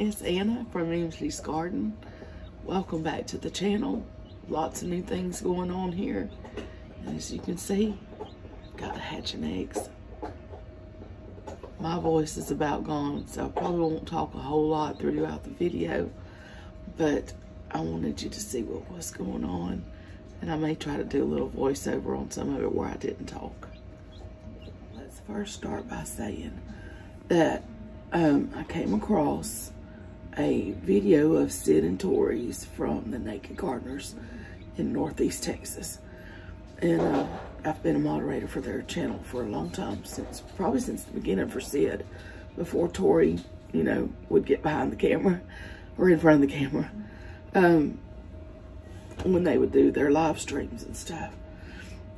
It's Anna from Mimsy's Garden. Welcome back to the channel. Lots of new things going on here. As you can see, got hatching eggs. My voice is about gone, so I probably won't talk a whole lot throughout the video, but I wanted you to see what was going on, and I may try to do a little voiceover on some of it where I didn't talk. Let's first start by saying that I came across a video of Sid and Tori's from the Naked Gardeners in Northeast Texas. And I've been a moderator for their channel for a long time, probably since the beginning for Sid, before Tori, you know, would get behind the camera or in front of the camera, when they would do their live streams and stuff.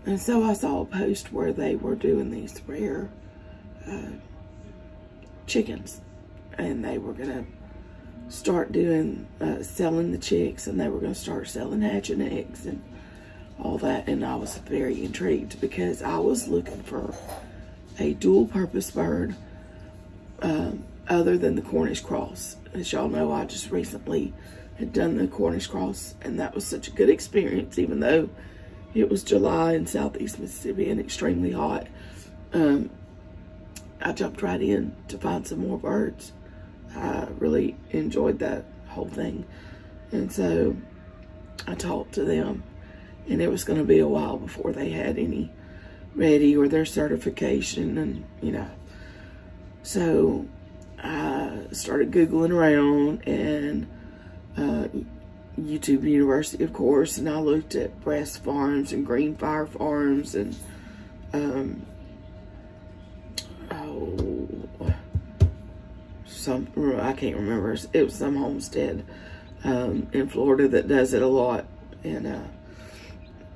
And so I saw a post where they were doing these rare chickens, and they were gonna start doing selling the chicks, and they were gonna start selling hatching eggs and all that. And I was very intrigued because I was looking for a dual purpose bird other than the Cornish cross. As y'all know, I just recently had done the Cornish cross, and that was such a good experience, even though it was July in Southeast Mississippi and extremely hot. I jumped right in to find some more birds. I really enjoyed that whole thing. And so I talked to them, and it was going to be a while before they had any ready or their certification, and you know. So I started Googling around, and YouTube University, of course, and I looked at Bresse farms and Green Fire farms and I can't remember. It was some homestead in Florida that does it a lot. And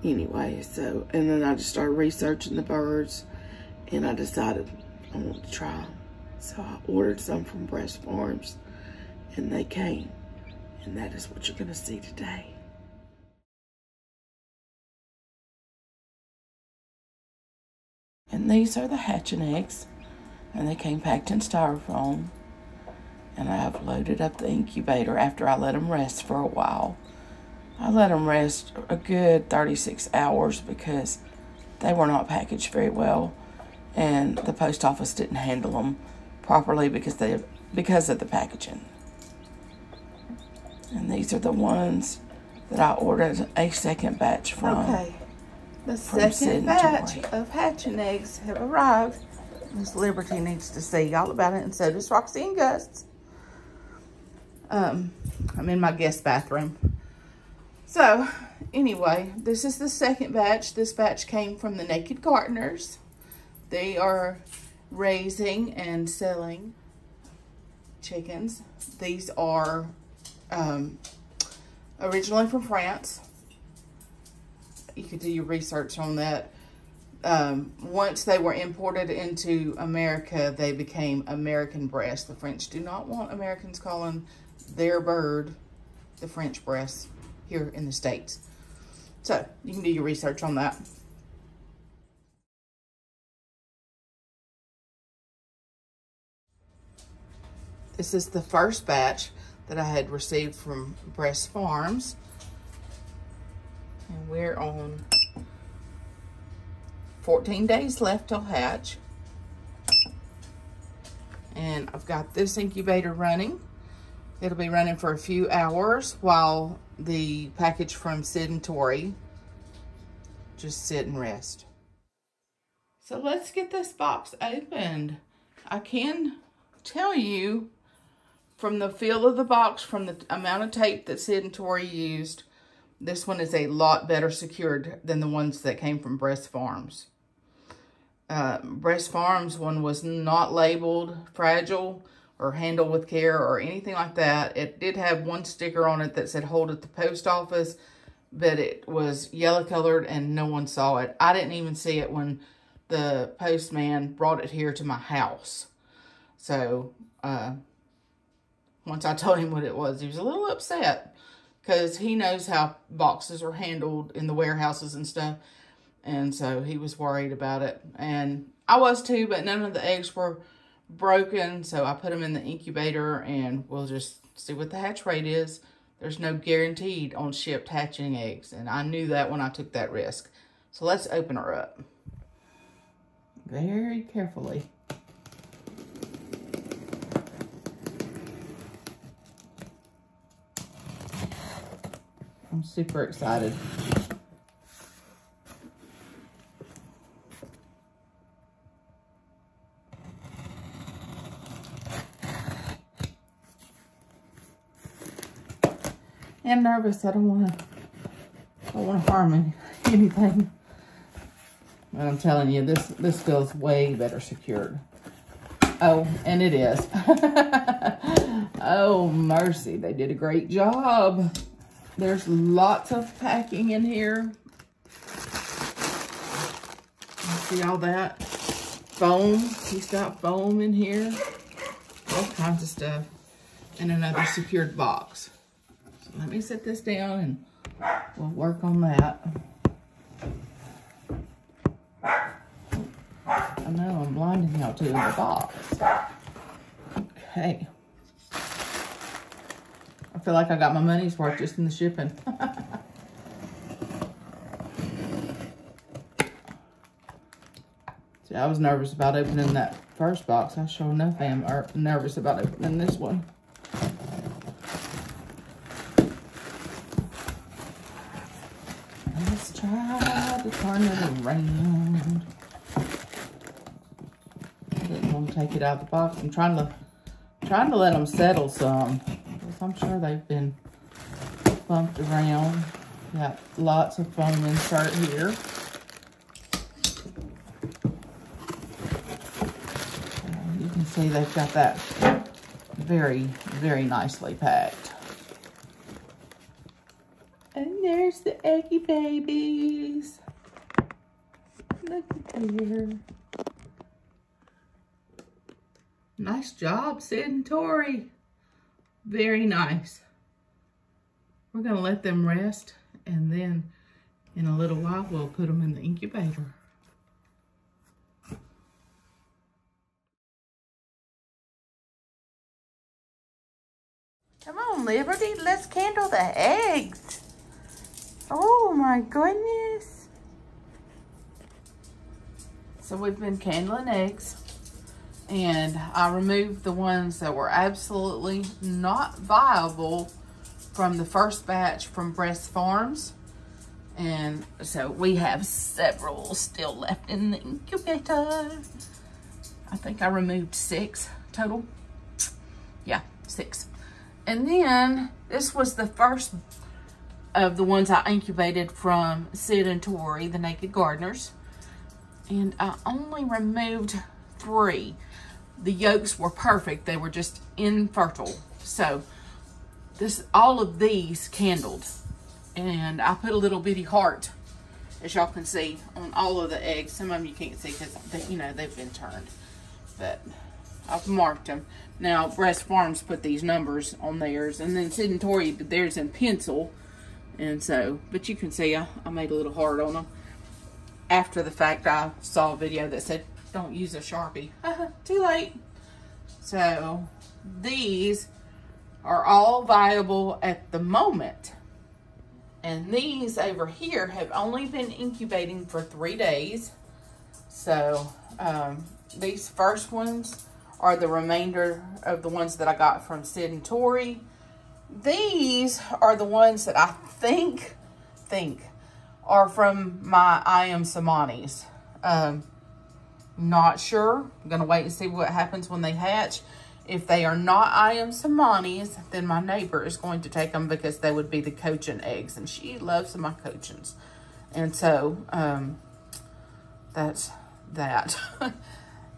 anyway, so, and then I just started researching the birds, and I decided I wanted to try them. So I ordered some from Bresse Farms, and they came, and that is what you're going to see today. And these are the hatching eggs, and they came packed in styrofoam. And I've loaded up the incubator after I let them rest for a while. I let them rest a good 36 hours because they were not packaged very well, and the post office didn't handle them properly because of the packaging. And these are the ones that I ordered a second batch from. Okay, the second batch of hatching eggs have arrived. Miss Liberty needs to see all about it, and so does Roxy and Gus. I'm in my guest bathroom. So, anyway, this is the second batch. This batch came from the Naked Gardeners. They are raising and selling chickens. These are originally from France. You could do your research on that. Once they were imported into America, they became American Bresse. The French do not want Americans calling their bird the French Bresse here in the States. So you can do your research on that. This is the first batch that I had received from Bresse Farms, and we're on 14 days left till hatch. And I've got this incubator running. It'll be running for a few hours while the package from Sid and Tori just sit and rest. So let's get this box opened. I can tell you from the feel of the box, from the amount of tape that Sid and Tori used, this one is a lot better secured than the ones that came from Bresse Farms. Bresse Farms one was not labeled fragile or handle with care or anything like that. It did have one sticker on it that said hold at the post office, but it was yellow colored and no one saw it. I didn't even see it when the postman brought it here to my house. So once I told him what it was, he was a little upset because he knows how boxes are handled in the warehouses and stuff. And so he was worried about it. And I was too, but none of the eggs were broken, so I put them in the incubator, and we'll just see what the hatch rate is. There's no guaranteed on shipped hatching eggs, and I knew that when I took that risk. So let's open her up. Very carefully. I'm super excited. And nervous. I don't want to harm anything. But I'm telling you, this feels way better secured. Oh, and it is. Oh, mercy. They did a great job. There's lots of packing in here. See all that? Foam. He's got foam in here. All kinds of stuff. And another secured box. So let me set this down and we'll work on that. I know, I'm blinding y'all too in the box. Okay. I feel like I got my money's worth just in the shipping. See, I was nervous about opening that first box. I sure enough am nervous about opening this one. Let's try to turn it around. I didn't want to take it out of the box. I'm trying to let them settle some, because I'm sure they've been bumped around. Got lots of foam insert here. You can see they've got that very, very nicely packed. And there's the eggy babies. Look at here. Nice job, Sid and Tori. Very nice. We're gonna let them rest, and then in a little while, we'll put them in the incubator. Come on, Liberty, let's candle the eggs. Oh my goodness. So we've been candling eggs, and I removed the ones that were absolutely not viable from the first batch from Bresse Farms. And so we have several still left in the incubator. I think I removed 6 total. Yeah, 6. And then this was the first of the ones I incubated from Sid and Tori, the Naked Gardeners. And I only removed 3. The yolks were perfect. They were just infertile. So all of these candled. And I put a little bitty heart, as y'all can see, on all of the eggs. Some of them you can't see because they've been turned. But I've marked them. Now, Bresse Farms put these numbers on theirs. And then Sid and Tori did theirs in pencil. And so, but you can see I made a little heart on them. After the fact, I saw a video that said, don't use a Sharpie. Too late. So, these are all viable at the moment. And these over here have only been incubating for 3 days. So, these first ones are the remainder of the ones that I got from Sid and Tori. These are the ones that I think are from my I Am Samanis. Not sure. I'm going to wait and see what happens when they hatch. If they are not I Am Samanis, then my neighbor is going to take them because they would be the cochin eggs. And she loves my cochins. And so, that's that.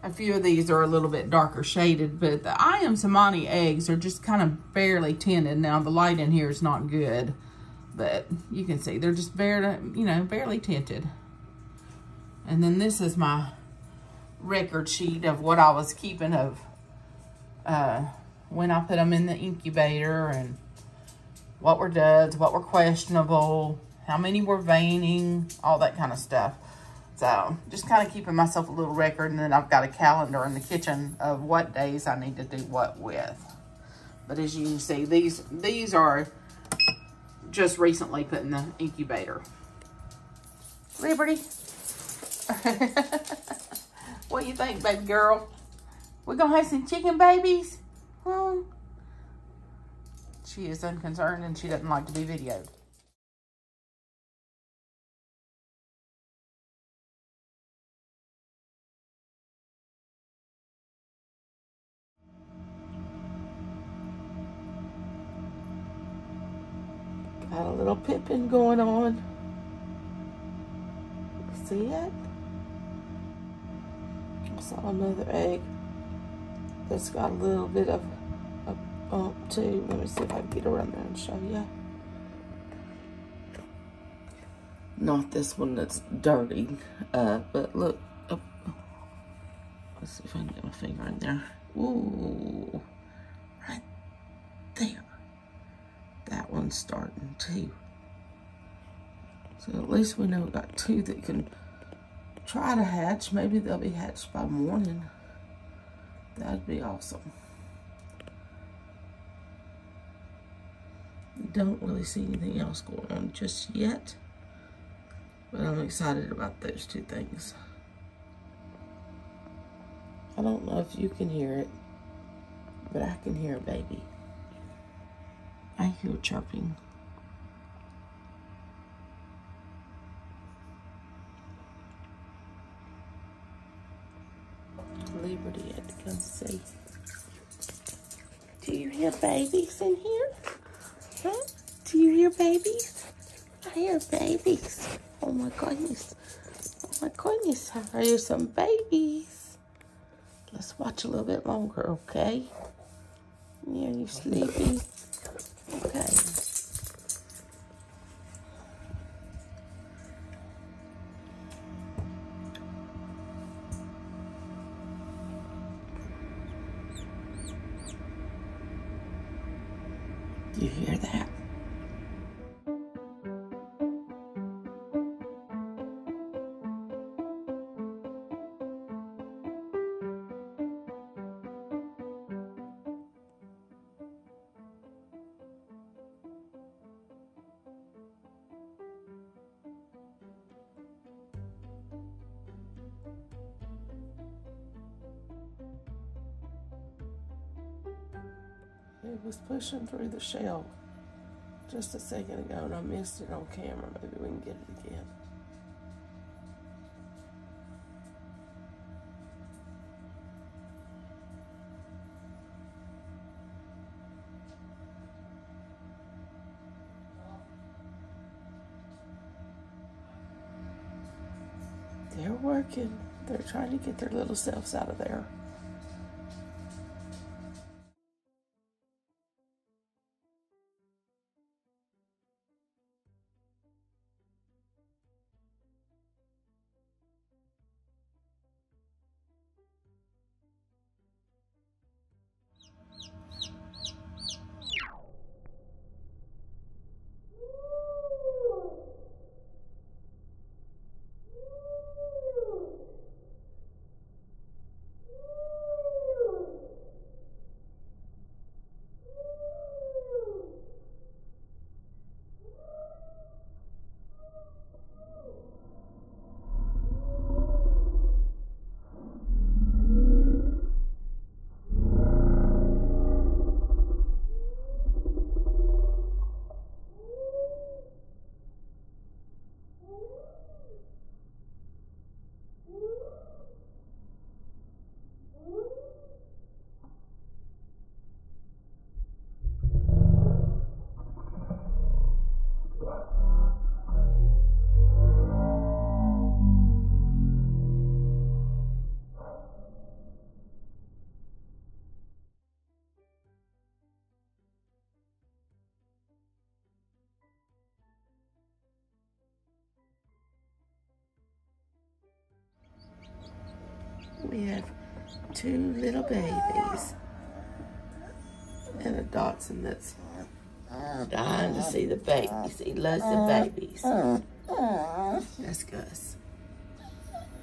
A few of these are a little bit darker shaded, but the I Am Samani eggs are just kind of barely tinted. Now, the light in here is not good, but you can see they're just barely tinted. And then this is my record sheet of what I was keeping of when I put them in the incubator, and what were duds, what were questionable, how many were veining, all that kind of stuff. So just kind of keeping myself a little record, and then I've got a calendar in the kitchen of what days I need to do what with. But as you can see, these are just recently put in the incubator. Liberty. What do you think, baby girl? We're gonna have some chicken babies? She is unconcerned and she doesn't like to be videoed. Got a little pippin going on. See it? I saw another egg that's got a little bit of a bump too. Let me see if I can get around there and show you. Not this one that's dirty, but look. Oh. Let's see if I can get my finger in there. Ooh, right there. That one's starting too. So at least we know we got two that can try to hatch. Maybe they'll be hatched by morning. That'd be awesome. Don't really see anything else going on just yet, but I'm excited about those two things. I don't know if you can hear it, but I can hear a baby. I hear chirping. Liberty had to come see. Do you hear babies in here? Huh? Do you hear babies? I hear babies. Oh my goodness. Oh my goodness. I hear some babies. Let's watch a little bit longer, okay? Yeah, you sleepy? Okay. Do you hear that? It was pushing through the shell just a second ago and I missed it on camera. Maybe we can get it again. They're working. They're trying to get their little selves out of there. We have two little babies and a dachshund that's dying to see the babies. He loves the babies. That's Gus.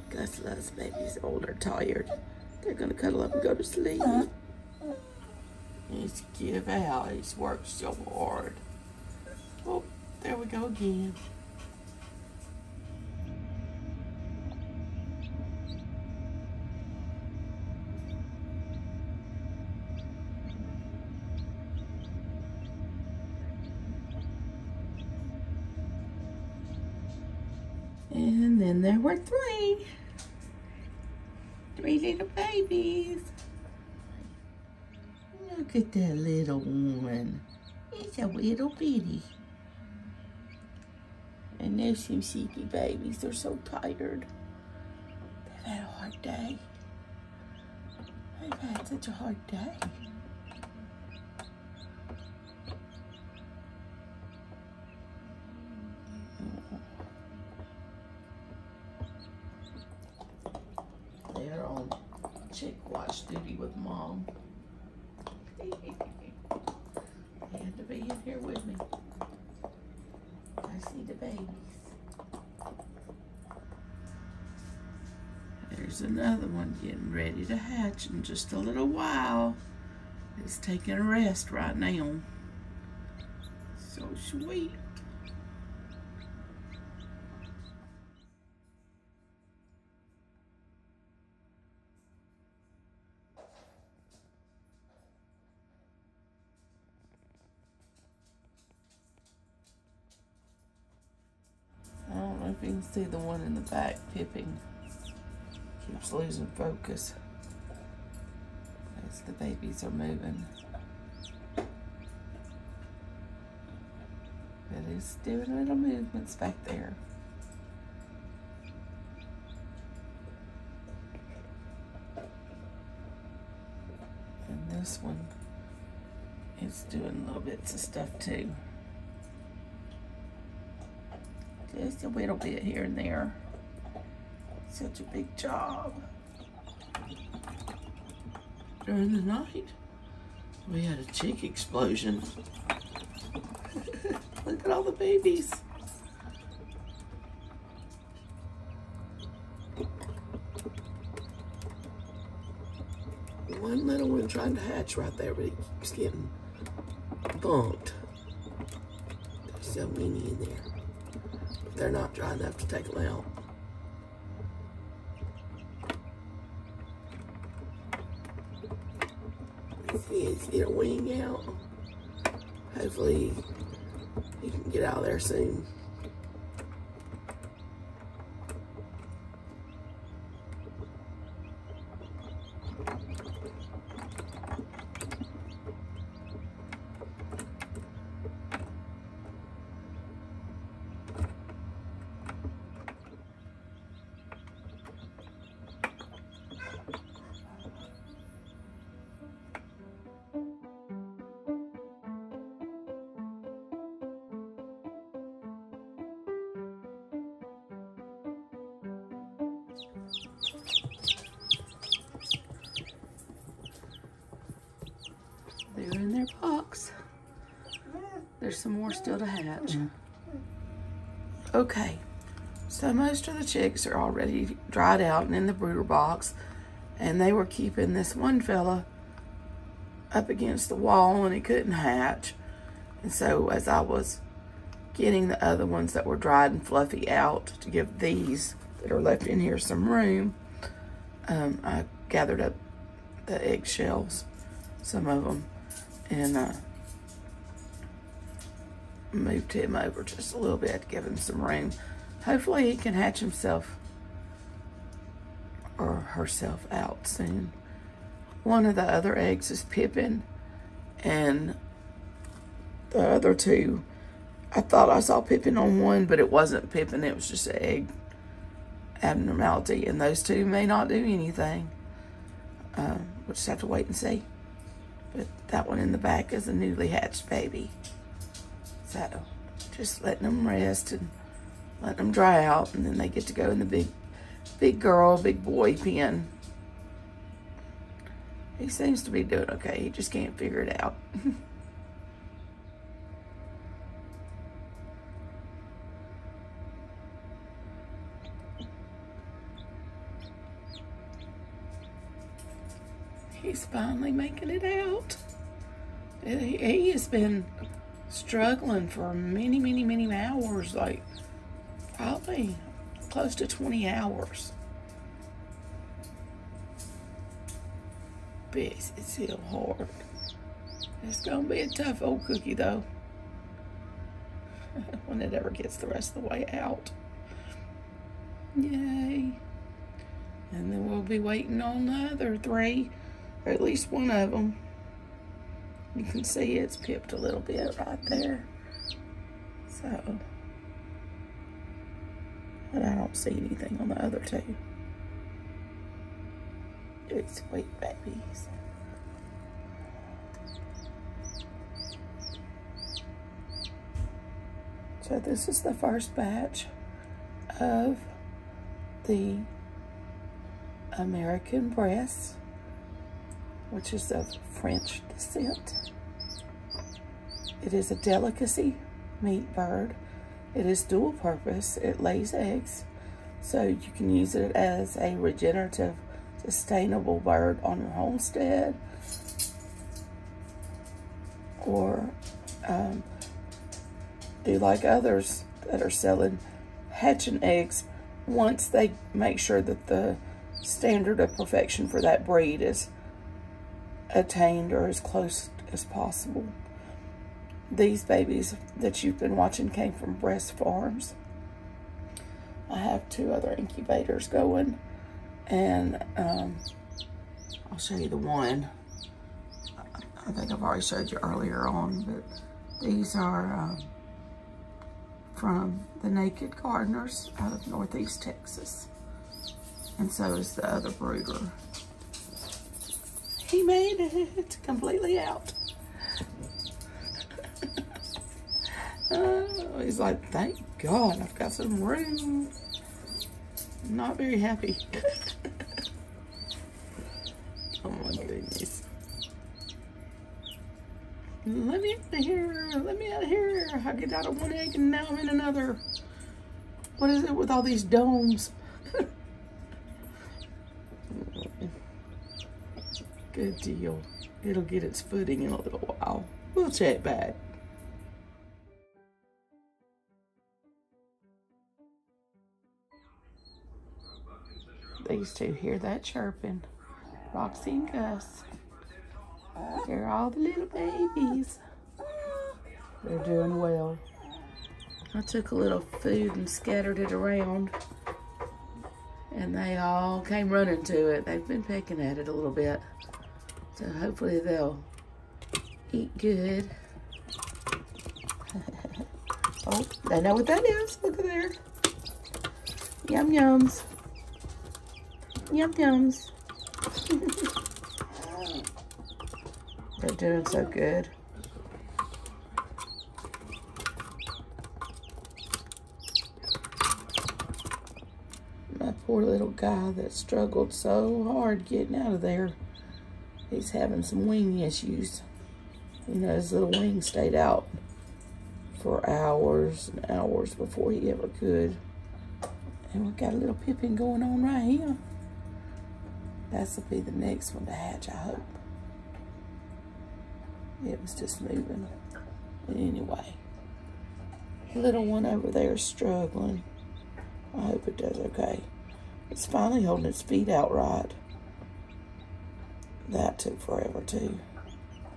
Gus loves babies. Old or tired. They're gonna cuddle up and go to sleep. Let's give out. He's worked so hard. Oh, there we go again. And then there were three little babies. Look at that little one. It's a little bitty. And there's some sleepy babies. They're so tired. They've had a hard day. They've had such a hard day. They're on chick watch duty with Mom. They had to be in here with me. I see the babies. There's another one getting ready to hatch in just a little while. It's taking a rest right now. So sweet. I don't know if you can see the one in the back pipping. Keeps losing focus as the babies are moving. But it's doing little movements back there. And this one is doing little bits of stuff too. Just a little bit here and there. Such a big job. During the night, we had a chick explosion. Look at all the babies. One little one trying to hatch right there, but he keeps getting bumped. There's so many in there. But they're not dry enough to take them out. Let's get a wing out. Hopefully he can get out of there soon. They're in their box. There's some more still to hatch. Okay, so most of the chicks are already dried out and in the brooder box, and they were keeping this one fella up against the wall and he couldn't hatch. And so as I was getting the other ones that were dried and fluffy out to give these that are left in here some room, I gathered up the eggshells, some of them, and moved him over just a little bit to give him some room. Hopefully he can hatch himself or herself out soon. One of the other eggs is pipping, and the other two, I thought I saw pipping on one, but it wasn't pipping, it was just an egg abnormality, and those two may not do anything. We'll just have to wait and see. But that one in the back is a newly hatched baby. So just letting them rest and letting them dry out, and then they get to go in the big girl, big boy pen. He seems to be doing okay. He just can't figure it out. He's finally making it out. He has been struggling for many hours, like probably close to 20 hours. But it's still hard. It's gonna be a tough old cookie though, when it ever gets the rest of the way out. Yay. And then we'll be waiting on the other 3, or at least one of them. You can see it's pipped a little bit right there. So, but I don't see anything on the other 2. Good sweet babies. So this is the first batch of the American Bresse, which is of French descent. It is a delicacy meat bird. It is dual purpose. It lays eggs, so you can use it as a regenerative, sustainable bird on your homestead, or do like others that are selling hatching eggs once they make sure that the standard of perfection for that breed is attained or as close as possible. These babies that you've been watching came from Bresse Farms. I have 2 other incubators going, and I'll show you the one. I think I've already showed you earlier on, but these are from the Naked Gardeners out of Northeast Texas. And so is the other brooder. He made it completely out. He's like, thank God I've got some room. Not very happy. Oh my goodness. Let me out of here. Let me out of here. I get out of one egg and now I'm in another. What is it with all these domes? Good deal. It'll get its footing in a little while. We'll check back. These 2 hear that chirping. Roxy and Gus. They're all the little babies. They're doing well. I took a little food and scattered it around, and they all came running to it. They've been pecking at it a little bit. So hopefully they'll eat good. Oh, they know what that is. Look at there. Yum yums. Yum yums. They're doing so good. My poor little guy that struggled so hard getting out of there, he's having some wing issues. You know, his little wing stayed out for hours and hours before he ever could. And we got a little pippin going on right here. This'll be the next one to hatch, I hope. It was just moving. But anyway, the little one over there is struggling. I hope it does okay. It's finally holding its feet out right. That took forever too.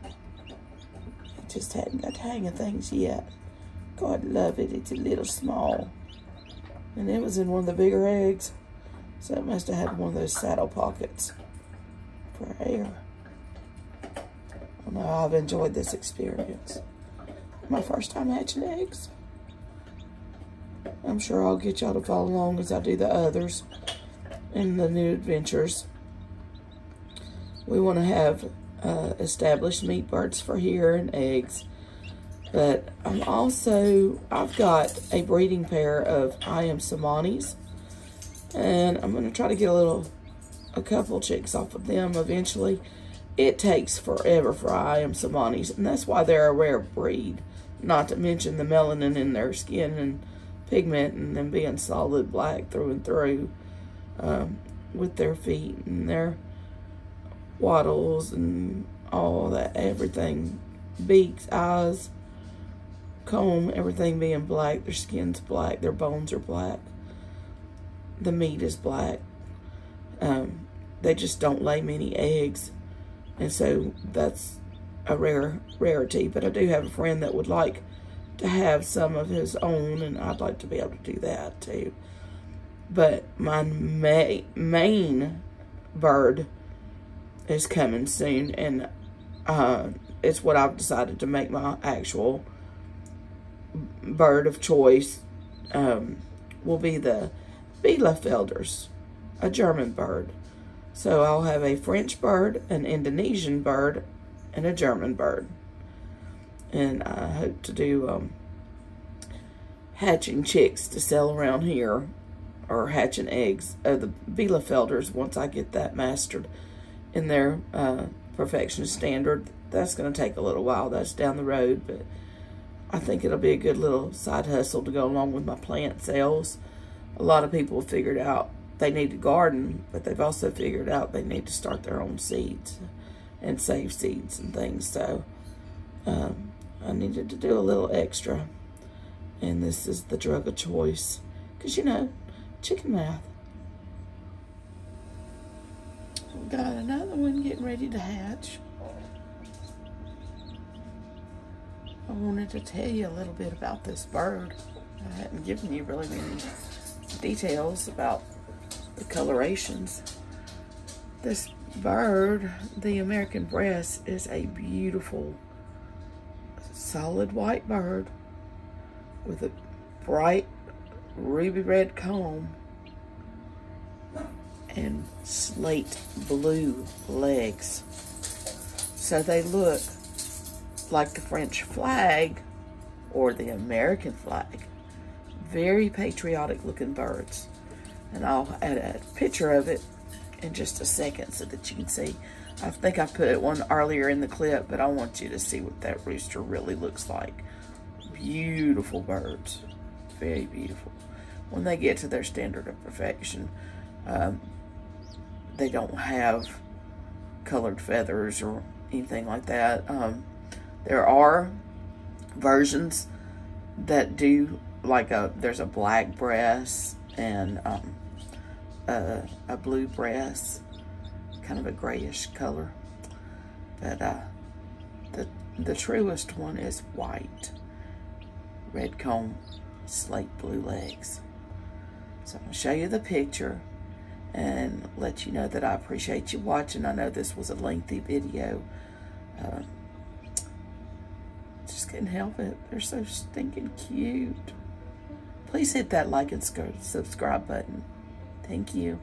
It just hadn't got the hang of things yet. God love it, it's a little small. And it was in one of the bigger eggs. So it must have had one of those saddle pockets for air. Well, no, I've enjoyed this experience. My first time hatching eggs. I'm sure I'll get y'all to follow along as I do the others in the new adventures. We want to have established meat birds for here and eggs. But I've got a breeding pair of I am Samanis. And I'm going to try to get a couple chicks off of them eventually. It takes forever for I am Samanis, and that's why they're a rare breed. Not to mention the melanin in their skin and pigment and them being solid black through and through, with their feet and their wattles and all that, everything beaks, eyes, comb, everything being black. Their skin's black. Their bones are black. The meat is black. They just don't lay many eggs, and so that's a rarity. But I do have a friend that would like to have some of his own, and I'd like to be able to do that too. But my main bird is coming soon, and it's what I've decided to make my actual bird of choice. Will be the Bielefelders, a German bird. So I'll have a French bird, an Indonesian bird, and a German bird. And I hope to do hatching chicks to sell around here, or hatching eggs of the Bielefelders once I get that mastered in their perfection standard. That's going to take a little while. That's down the road, but I think it'll be a good little side hustle to go along with my plant sales. A lot of people have figured out they need to garden, but they've also figured out they need to start their own seeds and save seeds and things. So I needed to do a little extra, and this is the drug of choice, because you know, chicken math. Got another one getting ready to hatch. I wanted to tell you a little bit about this bird. I hadn't given you really many details about the colorations. This bird, the American Bresse, is a beautiful solid white bird with a bright ruby red comb and slate blue legs. So they look like the French flag or the American flag. Very patriotic looking birds. And I'll add a picture of it in just a second so that you can see. I think I put one earlier in the clip, but I want you to see what that rooster really looks like. Beautiful birds. Very beautiful. When they get to their standard of perfection, they don't have colored feathers or anything like that. There are versions that do, like there's a black Bresse and a blue Bresse, kind of a grayish color. But the truest one is white, red comb, slate blue legs. So I'm going to show you the picture and let you know that I appreciate you watching. I know this was a lengthy video. Just couldn't help it. They're so stinking cute. Please hit that like and subscribe button. Thank you.